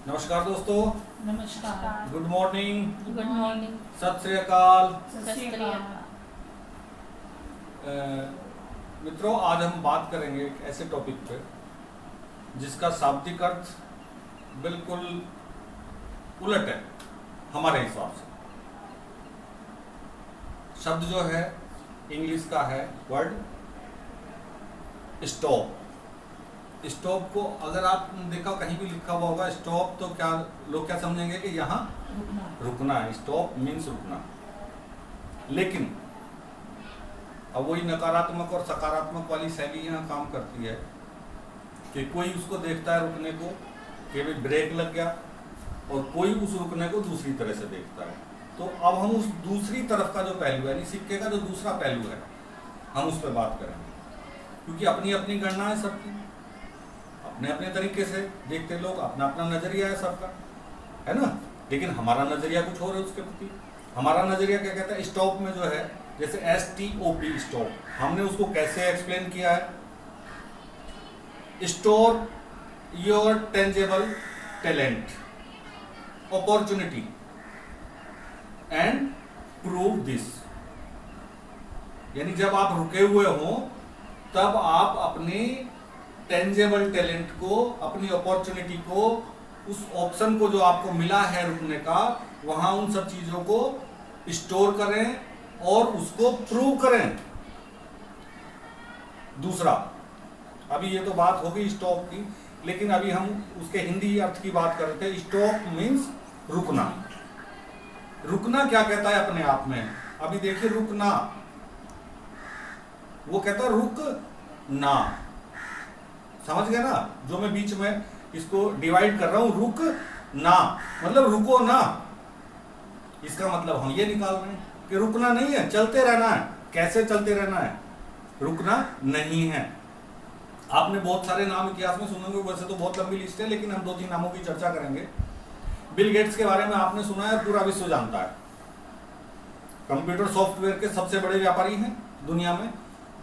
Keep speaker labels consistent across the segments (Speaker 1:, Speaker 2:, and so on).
Speaker 1: नमस्कार दोस्तों।
Speaker 2: नमस्कार।
Speaker 1: Good morning.
Speaker 2: Good morning.
Speaker 1: सत श्री अकाल।
Speaker 2: सत श्री अकाल।
Speaker 1: मित्रों, आज हम बात करेंगे एक ऐसे टॉपिक पे जिसका शाब्दिक अर्थ बिल्कुल उलट है हमारे हिसाब से। शब्द जो है इंग्लिश का है वर्ड स्टॉप। स्टॉप को अगर आप देखा कहीं भी लिखा हुआ होगा स्टॉप, तो क्या लोग क्या समझेंगे कि यहाँ रुकना है। स्टॉप मीन्स रुकना। लेकिन अब वही नकारात्मक और सकारात्मक वाली शैली यहाँ काम करती है कि कोई उसको देखता है रुकने को कि भाई ब्रेक लग गया, और कोई उस रुकने को दूसरी तरह से देखता है। तो अब हम उस दूसरी तरफ का जो पहलू है, यानी सिक्के का जो दूसरा पहलू है, हम उस पर बात करेंगे। क्योंकि अपनी अपनी गणना है सबकी, अपने अपने तरीके से देखते लोग, अपना अपना नजरिया है सबका, है ना। लेकिन हमारा नजरिया कुछ और है उसके प्रति। हमारा नजरिया क्या कहता है? स्टॉप में जो है, जैसे STOP स्टॉप, हमने उसको कैसे एक्सप्लेन किया है? Store your tangible talent, opportunity and prove this. यानी जब आप रुके हुए हो तब आप अपने टेंजेबल टैलेंट को, अपनी अपॉर्चुनिटी को, उस ऑप्शन को जो आपको मिला है रुकने का, वहां उन सब चीजों को स्टोर करें और उसको प्रूव करें। दूसरा, अभी ये तो बात हो गई स्टॉप की, लेकिन अभी हम उसके हिंदी अर्थ की बात कर रहे थे। स्टॉप मीन्स रुकना। रुकना क्या कहता है अपने आप में? अभी देखिए, रुकना, वो कहता है रुक ना। समझ गए ना? जो मैं बीच में इसको डिवाइड कर रहा हूं, रुक ना मतलब रुको ना। इसका मतलब हम ये निकाल रहे हैं कि रुकना नहीं है, चलते रहना है। कैसे चलते रहना है? रुकना नहीं है। आपने बहुत सारे नाम इतिहास में सुने होंगे, वैसे तो बहुत लंबी लिस्ट है, लेकिन हम 2-3 नामों की चर्चा करेंगे। बिल गेट्स के बारे में आपने सुना है, पूरा विश्व जानता है। कंप्यूटर सॉफ्टवेयर के सबसे बड़े व्यापारी हैं दुनिया में,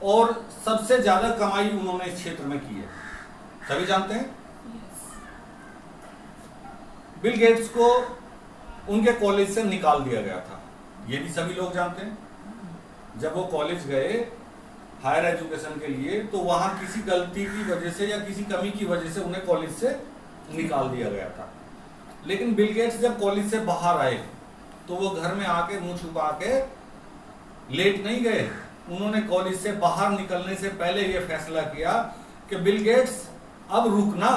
Speaker 1: और सबसे ज्यादा कमाई उन्होंने इस क्षेत्र में की है, सभी जानते हैं। बिल गेट्स को उनके कॉलेज से निकाल दिया गया था, ये भी सभी लोग जानते हैं। जब वो कॉलेज गए हायर एजुकेशन के लिए, तो वहां किसी गलती की वजह से या किसी कमी की वजह से उन्हें कॉलेज से निकाल दिया गया था। लेकिन बिल गेट्स जब कॉलेज से बाहर आए तो वो घर में आके मुंह छुपा के लेट नहीं गए। उन्होंने कॉलेज से बाहर निकलने से पहले ये फैसला किया कि बिल गेट्स अब रुकना,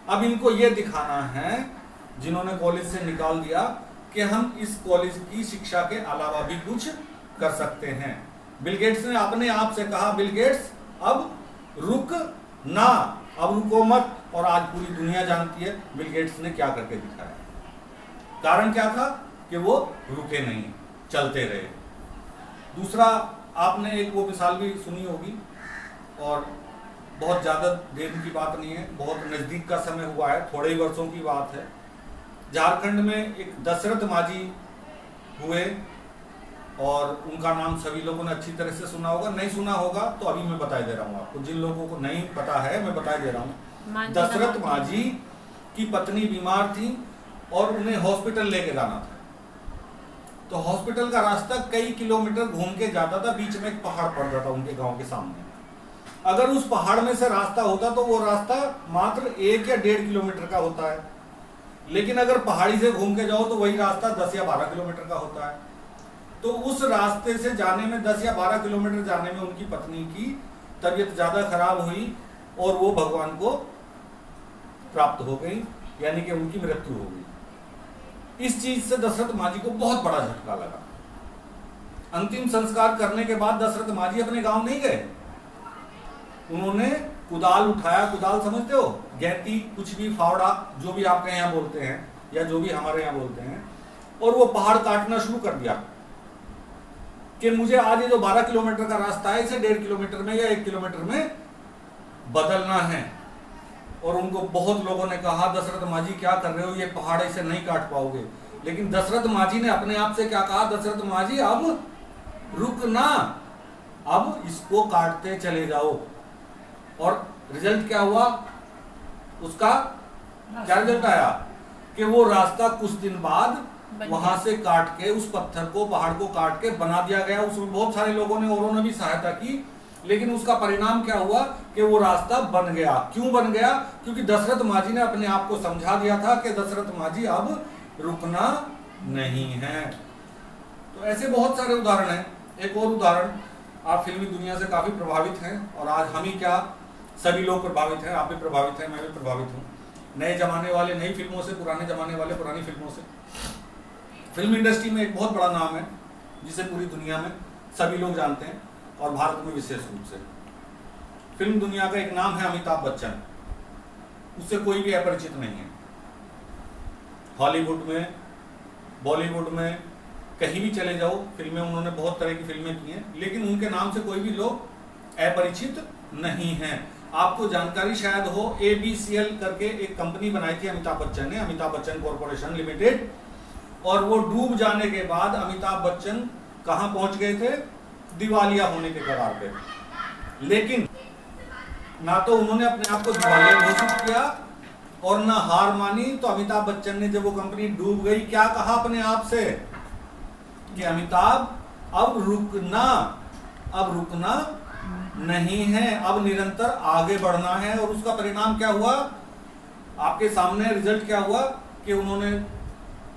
Speaker 1: अब इनको ये दिखाना है जिन्होंने कॉलेज से निकाल दिया कि हम इस कॉलेज की शिक्षा के अलावा भी कुछ कर सकते हैं। बिल गेट्स ने अपने आप से कहा, बिल गेट्स अब रुक ना, अब रुको मत। और आज पूरी दुनिया जानती है बिल गेट्स ने क्या करके दिखाया। कारण क्या था? कि वो रुके नहीं, चलते रहे। दूसरा, आपने एक वो मिसाल भी सुनी होगी, और बहुत ज्यादा देर की बात नहीं है, बहुत नजदीक का समय हुआ है, थोड़े ही वर्षों की बात है। झारखंड में एक दशरथ माझी हुए, और उनका नाम सभी लोगों ने अच्छी तरह से सुना होगा। नहीं सुना होगा तो अभी मैं बता दे रहा हूँ आपको, जिन लोगों को नहीं पता है मैं बता दे रहा हूँ। दशरथ माझी की पत्नी बीमार थी और उन्हें हॉस्पिटल लेके जाना था। तो हॉस्पिटल का रास्ता कई किलोमीटर घूम के जाता था, बीच में एक पहाड़ पड़ता था उनके गांव के सामने। अगर उस पहाड़ में से रास्ता होता तो वो रास्ता मात्र 1 या 1.5 किलोमीटर का होता है, लेकिन अगर पहाड़ी से घूम के जाओ तो वही रास्ता 10 या 12 किलोमीटर का होता है। तो उस रास्ते से जाने में, 10 या 12 किलोमीटर जाने में उनकी पत्नी की तबीयत ज्यादा खराब हुई और वो भगवान को प्राप्त हो गई, यानी कि उनकी मृत्यु हो गई। इस चीज से दशरथ माझी को बहुत बड़ा झटका लगा। अंतिम संस्कार करने के बाद दशरथ माझी अपने गांव नहीं गए। उन्होंने कुदाल उठाया। कुदाल समझते हो? गैती, कुछ भी, फावड़ा, जो भी आपके यहाँ बोलते हैं या जो भी हमारे यहाँ बोलते हैं, और वो पहाड़ काटना शुरू कर दिया कि मुझे आज ये जो 12 किलोमीटर का रास्ता है इसे 1.5 किलोमीटर में या 1 किलोमीटर में बदलना है। और उनको बहुत लोगों ने कहा, दशरथ माझी क्या कर रहे हो, ये पहाड़ इसे नहीं काट पाओगे। लेकिन दशरथ माझी ने अपने आप से क्या कहा? दशरथ माझी अब रुकना, अब इसको काटते चले जाओ। और रिजल्ट क्या हुआ उसका? क्या रिजल्ट आया कि वो रास्ता कुछ दिन बाद
Speaker 2: बन
Speaker 1: वहां
Speaker 2: गया।
Speaker 1: से काट के उस पत्थर को, पहाड़ को काट के बना दिया गया। उसमें बहुत सारे लोगों ने, औरों ने भी सहायता की, लेकिन उसका परिणाम क्या हुआ कि वो रास्ता बन गया। क्यों बन गया? क्योंकि दशरथ माझी ने अपने आप को समझा दिया था कि दशरथ माझी अब रुकना नहीं है। तो ऐसे बहुत सारे उदाहरण हैं। एक और उदाहरण, आप फिल्मी दुनिया से काफी प्रभावित हैं, और आज हम ही क्या, सभी लोग प्रभावित हैं। आप भी प्रभावित हैं, मैं भी प्रभावित हूँ। नए जमाने वाले नई फिल्मों से, पुराने जमाने वाले पुरानी फिल्मों से। फिल्म इंडस्ट्री में एक बहुत बड़ा नाम है जिसे पूरी दुनिया में सभी लोग जानते हैं, और भारत में विशेष रूप से। फिल्म दुनिया का एक नाम है अमिताभ बच्चन। उससे कोई भी अपरिचित नहीं है। हॉलीवुड में, बॉलीवुड में, कहीं भी चले जाओ, फिल्में उन्होंने बहुत तरह की फिल्में की हैं, लेकिन उनके नाम से कोई भी लोग अपरिचित नहीं हैं। आपको जानकारी शायद हो, ABCL करके एक कंपनी बनाई थी अमिताभ बच्चन ने, अमिताभ बच्चन कॉर्पोरेशन लिमिटेड, और वो डूब जाने के बाद अमिताभ बच्चन कहां पहुंच गए थे? दिवालिया होने के कगार पे। लेकिन ना तो उन्होंने अपने आप को दिवालिया घोषित किया और ना हार मानी। तो अमिताभ बच्चन ने जब वो कंपनी डूब गई, क्या कहा अपने आप से कि अमिताभ अब रुकना नहीं है, अब निरंतर आगे बढ़ना है। और उसका परिणाम क्या हुआ? आपके सामने रिजल्ट क्या हुआ कि उन्होंने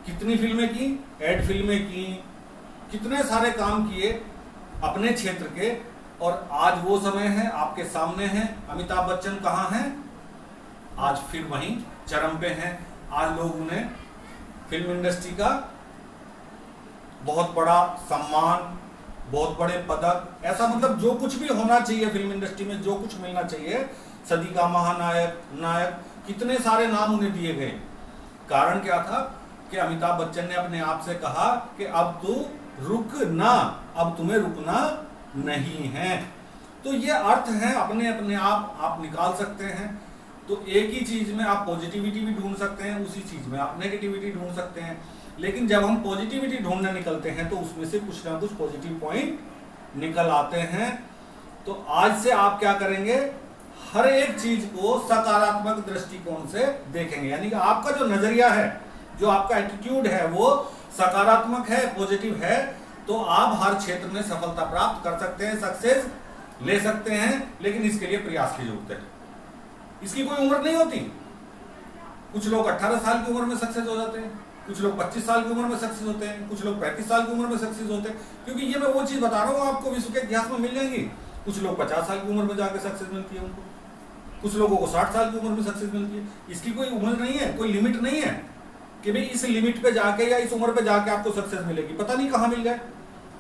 Speaker 1: कितनी फिल्में की, एड फिल्में की, कितने सारे काम किए अपने क्षेत्र के, और आज वो समय है, आपके सामने है। अमिताभ बच्चन कहाँ हैं? आज फिर वहीं चरम पे हैं। आज लोग उन्हें फिल्म इंडस्ट्री का बहुत बड़ा सम्मान, बहुत बड़े पदक, ऐसा मतलब जो कुछ भी होना चाहिए फिल्म इंडस्ट्री में, जो कुछ मिलना चाहिए, सदी का महानायक, नायक, कितने सारे नाम उन्हें दिए गए। कारण क्या था कि अमिताभ बच्चन ने अपने आप से कहा कि अब तू रुक ना, अब तुम्हें रुकना नहीं है। तो ये अर्थ है अपने अपने आप निकाल सकते हैं। तो एक ही चीज में आप पॉजिटिविटी भी ढूंढ सकते हैं, उसी चीज में आप नेगेटिविटी ढूंढ सकते हैं। लेकिन जब हम पॉजिटिविटी ढूंढने निकलते हैं तो उसमें से कुछ ना कुछ पॉजिटिव पॉइंट निकल आते हैं। तो आज से आप क्या करेंगे? हर एक चीज को सकारात्मक दृष्टिकोण से देखेंगे। यानी कि आपका जो नजरिया है, जो आपका एटीट्यूड है, वो सकारात्मक है, पॉजिटिव है, तो आप हर क्षेत्र में सफलता प्राप्त कर सकते हैं, सक्सेस ले सकते हैं। लेकिन इसके लिए प्रयास की जरूरत है। इसकी कोई उम्र नहीं होती। कुछ लोग 18 साल की उम्र में सक्सेस हो जाते हैं, कुछ लोग 25 साल की उम्र में सक्सेस होते हैं, कुछ लोग 35 साल की उम्र में सक्सेस होते हैं। क्योंकि ये मैं वो चीज बता रहा हूँ आपको, विश्व के इतिहास में मिल जाएंगी। कुछ लोग 50 साल की उम्र में जाकर सक्सेस मिलती है उनको, कुछ लोगों को 60 साल की उम्र में सक्सेस मिलती है। इसकी कोई उम्र नहीं है, कोई लिमिट नहीं है कि भाई इस लिमिट पे जाके या इस उम्र पे जाके आपको सक्सेस मिलेगी। पता नहीं कहाँ मिल जाए,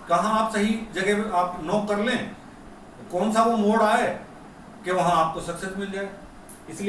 Speaker 1: कहाँ आप सही जगह आप नॉक कर लें, कौन सा वो मोड़ आए कि वहां आपको सक्सेस मिल जाए। इसलिए